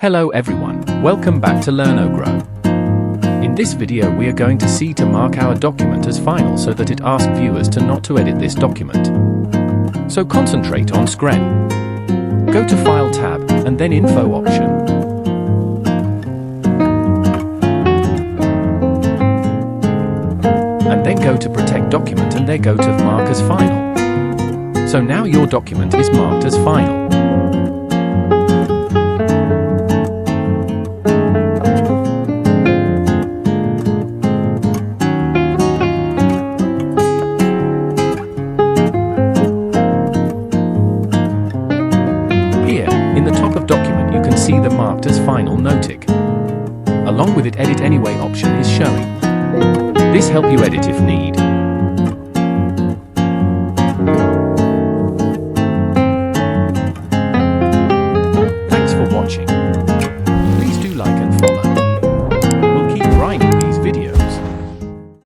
Hello everyone, welcome back to Learn or Grow. In this video we are going to see to mark our document as final so that it asks viewers to not to edit this document. So concentrate on screen. Go to File tab and then Info option. And then go to Protect Document and there go to Mark as Final. So now your document is marked as final. In the top of document you can see the marked as final notic. Along with it, edit anyway option is showing. This help you edit if need.